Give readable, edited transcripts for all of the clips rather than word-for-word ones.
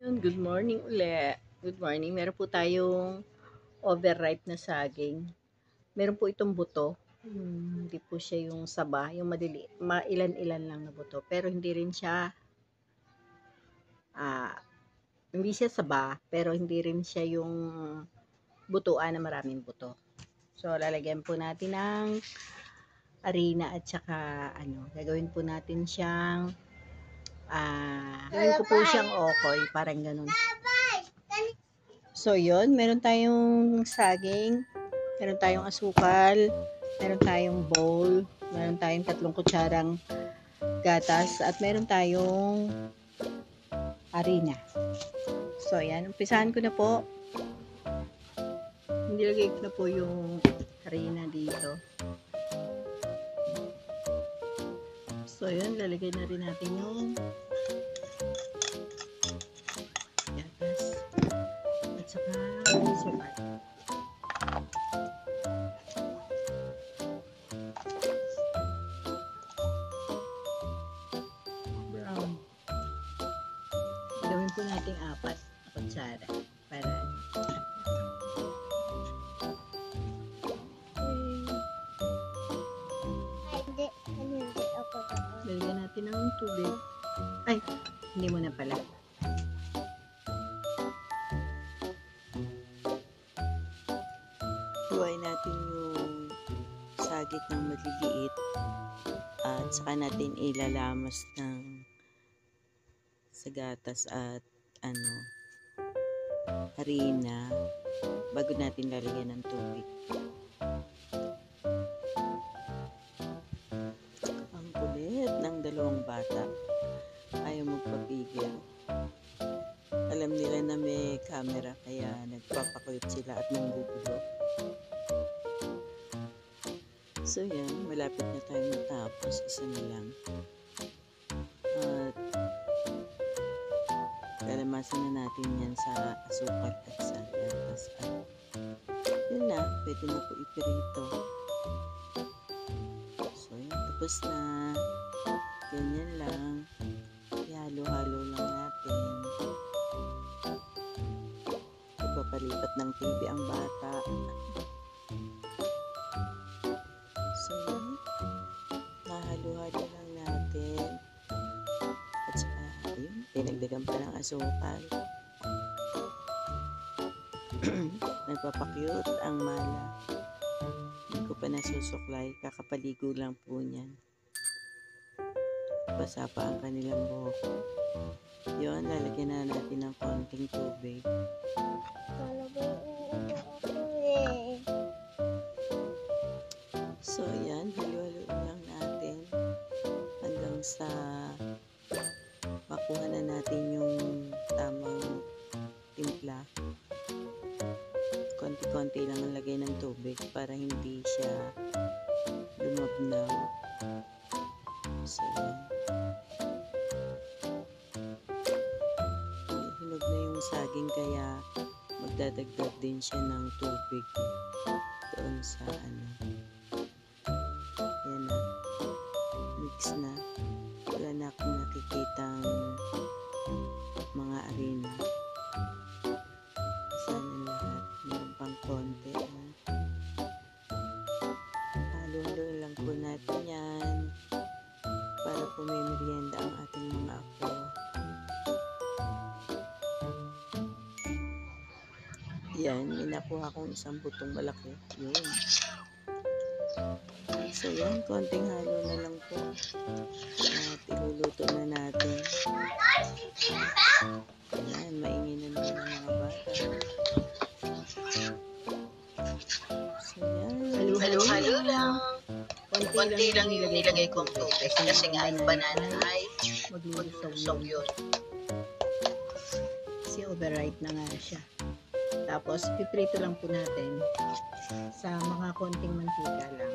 Good morning uli. Good morning. Meron po tayong overripe na saging. Meron po itong buto. Hindi po siya yung saba, yung madili, mailan-ilan lang na buto. Pero hindi rin siya, ah, hindi siya saba, pero hindi rin siya yung butuan na maraming buto. So, lalagyan po natin ng harina at saka, gagawin po natin siyang, gawin ko po siyang okoy, parang ganun. So, yun, meron tayong saging, meron tayong asukal, meron tayong bowl, meron tayong 3 kutsarang gatas, at meron tayong harina. So, yan, umpisahan ko na po. Nilagay ko na po yung harina dito. So, yun, lalagay na rin natin yung gatas at saka asukal. Brown. Gawin po natin 4 na kutsara para lalagyan natin ng tubig. Ay, hindi mo na pala. Hiwain natin yung saging ng maliliit at saka natin ilalamas ng sa gatas at harina bago natin lalagyan ng tubig. Ang kulit ng dalawang bata, ayaw magpapigil. Alam nila na may camera kaya nagpapakuyot sila at nanggugulo. So yan, malapit na tayo matapos, isa na lang. At lalamasan na natin yan sa asukal at sa gatas. At yun na, pwede na po ipirito. So yan, tapos na. Ganyan lang. Ihalo-halo lang natin. Ipapalipat ng TV ang bata. So yan, mahalo-halo lang natin. At saka, ayun, dinagdagan pa ng asukal. Nagpapakyut ang mala. Hindi ko pa nasusuklay, kakapaligo lang po niyan. Basa pa ang kanilang buhok. Yun, lalagyan na natin ng konting tubig. So, yan, halo-halo lang natin hanggang sa makuha na natin yung tamang timpla. Konti-konti lang ang lagay ng tubig para hindi siya lumabnaw. So, yan. Hinog na yung saging kaya magdadagdag din siya ng tubig doon sa yan na, mix na. Wala na akong nakikitang mga harina. Sana lahat meron pang konti. Halo-halo lang po natin yan para po may merienda ang ating mga apo. Yan, may nakuha akong isang butong malaki. Yun. So yan, konting halo na lang po. At iluluto na natin. Yan, maingay na naman ang mga bata. So yan. Halo-halo lang. Konti lang yung nilagay kong tubig kasi nga yung banana ay maglusaw yun. Kasi overripe na nga siya. Tapos, piprito lang po natin sa mga konting mantika lang.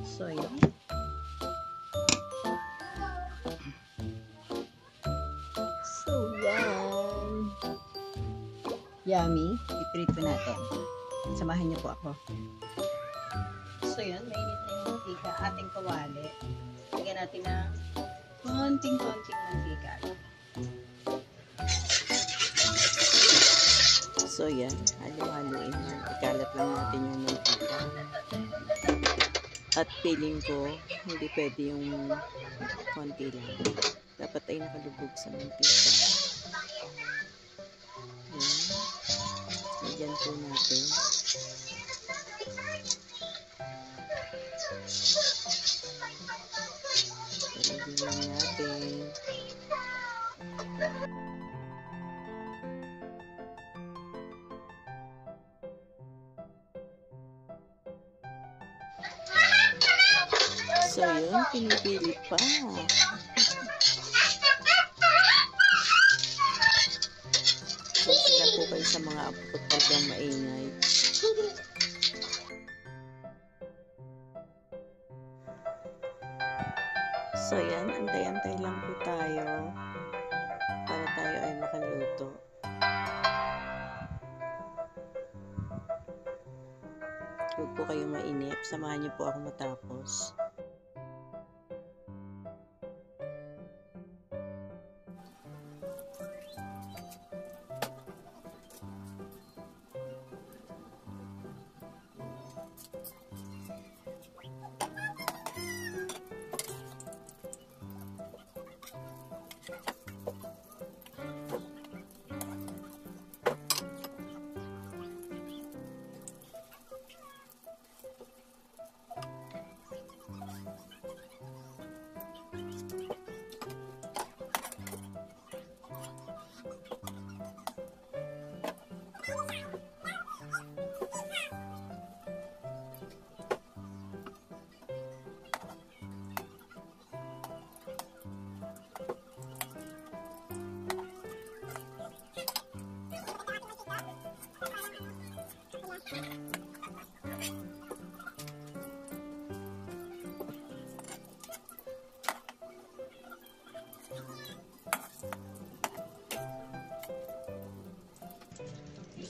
So, yun. So, yan. Yummy. Piprito natin. Samahan niyo po ako. So, yun. Mainit na yung mantika. Ating kawali. natin ng konting-konting mantika. So yan, halo-haloin na. Ikalat lang natin yung mantika. At feeling ko, hindi pwede yung konti lang. Dapat ay nakalubog sa mantika. Ayan. Lagyan po natin. Lagyan natin. So yun, pinipili pa. Sila po kayo sa mga apo ko talagang maingay. So yan, antay-antay lang po tayo para tayo ay makaluto. Huwag po kayong mainip. Samahan niyo po ako matapos.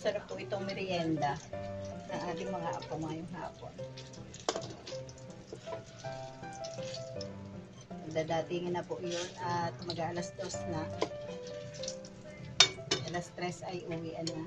Sarap po itong merienda ng ating mga apo ngayong hapon. Dadatingin na po yun at mag-alas 2 na. Alas 3 ay uwian na.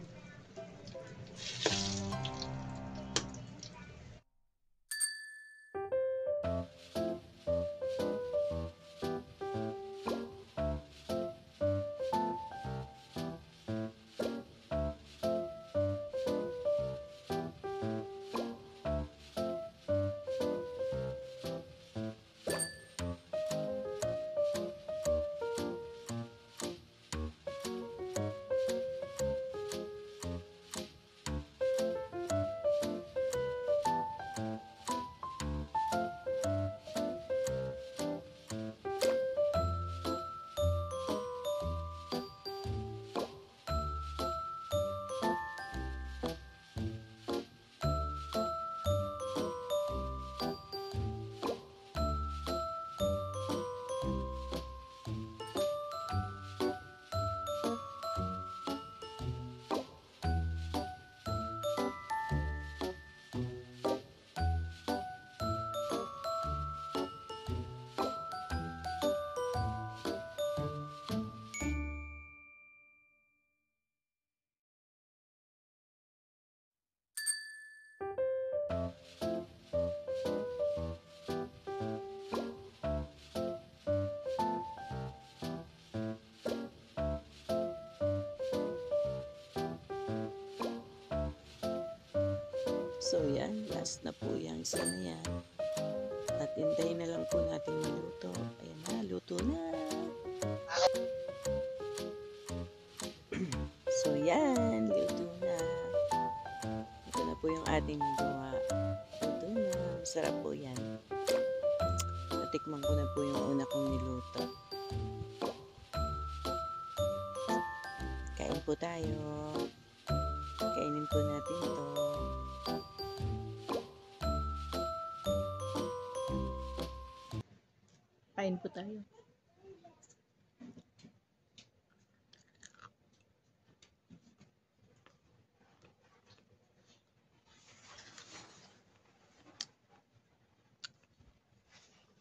So yan, last na po yan. Isa na yan. At hintayin na lang po natin maluto. Ayan na, luto na. So yan, luto na. Ito na po yung ating nagawa. Luto na. Masarap po yan. Natikman ko na po yung una kong niluto. Kain po tayo. Kainin po natin ito. Kain po tayo.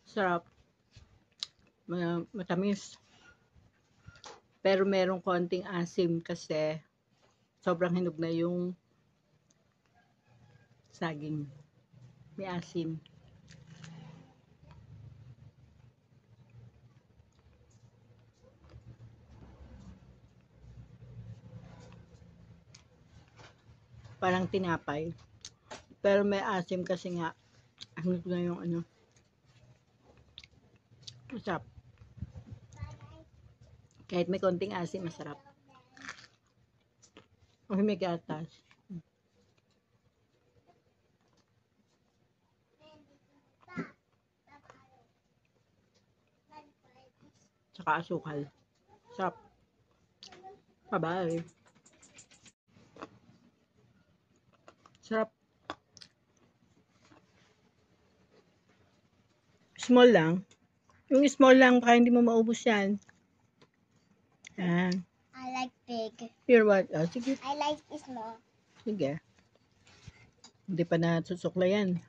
Sarap. Matamis. Pero merong konting asim kasi sobrang hinog na yung saging. May asim. Parang tinapay. Pero may asim kasi nga. Hinog na yung ano. Masarap. Kahit may konting asim, masarap. O may gatas. Tsaka asukal. Sarap. Bye-bye. Sarap. Small lang. Yung small lang, baka hindi mo maubos yan. Yan. I like big. You're what? Oh, sige. I like small. Sige. Hindi pa na susukla yan.